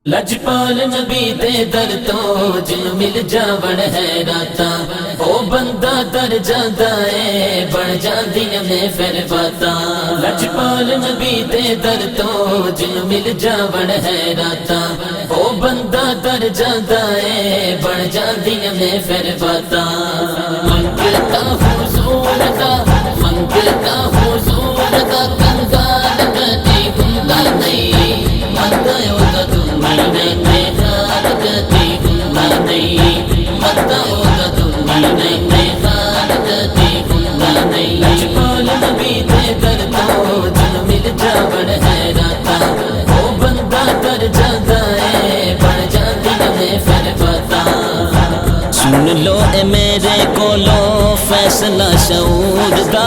لجپال نبی دے در تو جن مل جاون ہے راتاں او بندہ در جاندا ہے بن جاندیاں نے پھر باتاں لجپال نبی دے در تو جن مل جاون ہے راتاں او بندہ در جاندا ہے بن جاندیاں نے پھر باتاں منگتا حضور دا منگتا حضور دا کنگال کدی ہوندا نہیں منگتا ہوگا تم میں خیال کدی ہوندا نہیں منگتا ہوگا تم میں خیال کدی ہوندا نہیں لجپال نبی دے در تو جن مل جاون ہے راتاں او بندہ در جاندا ہے بن جاندیاں نے پھر باتاں سن لو اے میرے کولو فیصلہ شعور دا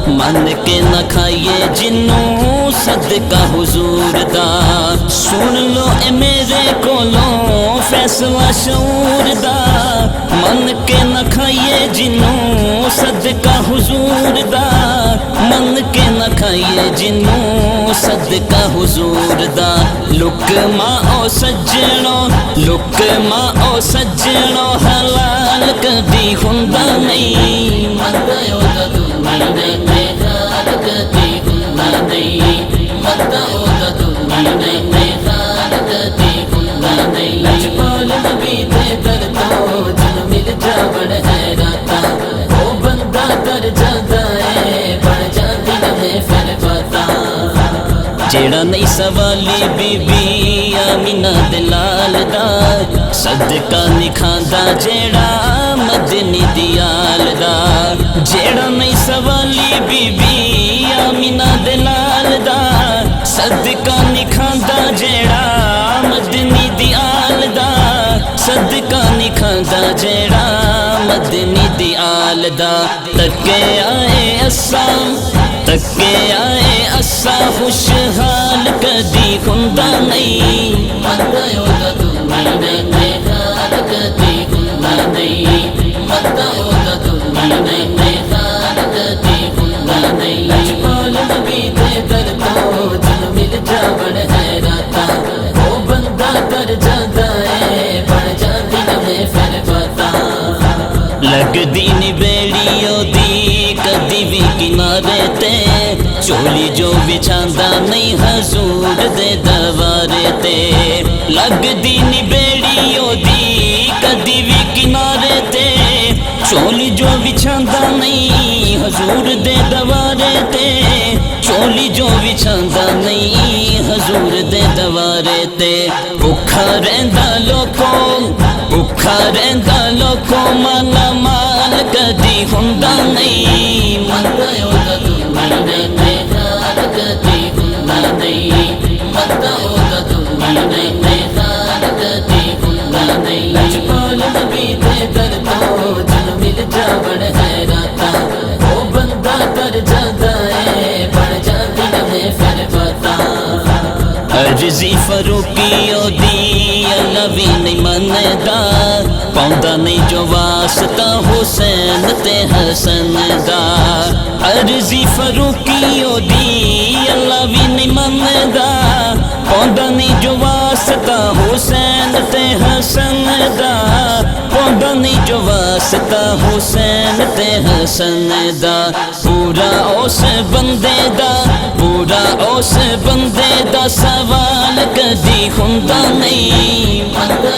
من کے نہ کھائیے جنوں صدقہ حضور دا سن لو اے میرے کولو فیصلہ شعور دا من کے نہ کھائیے جنوں صدقہ حضور دا من کے نہ کھائیے جنوں صدقہ حضور دا لقمہ او سجنو لقمہ او سجنو حلال کدی ہوندا نہیں منگتا ہوگا تم میں خیال کدی ہوندا نہیں منگتا ہوگا تم میں خیال کدی ہوندا نہیں لجپال نبی دے در تو جن مل جاون ہے راتاں او بندہ در جاندا ہے بن جاندیاں نے پھر باتاں جیڑا نہیں سوالی بی بی آمینہ دلال دا صدقہ نہیں کھاندا جیڑا مدنی دیال دا جیڑا نہیں سوالی بی بی آمینہ دلال دا صدقہ نہیں کھاندا جیڑا مدنی دیال دا صدقہ نہیں کھاندا جیڑا مدنی دیال دا تکے آئے اسام تکے آئے اسا خوشحال کدی ہوندا نہیں منگتا ہوگا تم میں خیال کدی ہوندا نہیں منگتا ہوگا تم میں خیال کدی ہوندا نہیں لجپال نبی دے در تو جن مل جاون ہے راتاں او بندہ در جاندا ہے بن جاندیاں نے پھر باتاں لگدی نہیں بیڑی او دی کدی بھی کنارے تے چولی جو بچھاندا نہیں حضور دے دوارے تے لگدی نہیں بیڑی او دی کدی بھی کنارے تے چولی جو بچھاندا نہیں حضور دے دوارے تے چولی جو بچھاندا نہیں حضور دے دوارے تے بھکھا رہندا لوکوں بھکھا رہندا لوکوں مالا مال کدی ہوندا نہیں منگتا ہوگا تم میں خیال کدی ہوندا نہیں منگتا ہوگا تم میں خیال کدی ہوندا نہیں لجپال نبی دے در تو جن مل جاون ہے راتاں او بندہ در جاندا ہے بن جاندیاں نے پھر باتاں عجزی فروقی او دی اللہ بھی نہیں مندا پاؤندا نہیں جو واسطہ حسین تے حسن دا عجزی فروقی او دی اللہ بھی نہیں مندا پاؤندا نہیں جو واسطہ حسین تے حسن دا پاؤندا نہیں جو واسطہ حسین تے حسن دا پورا اس بندے دا پورا اس بندے دا سوال کدی ہوندا نہیں منگتا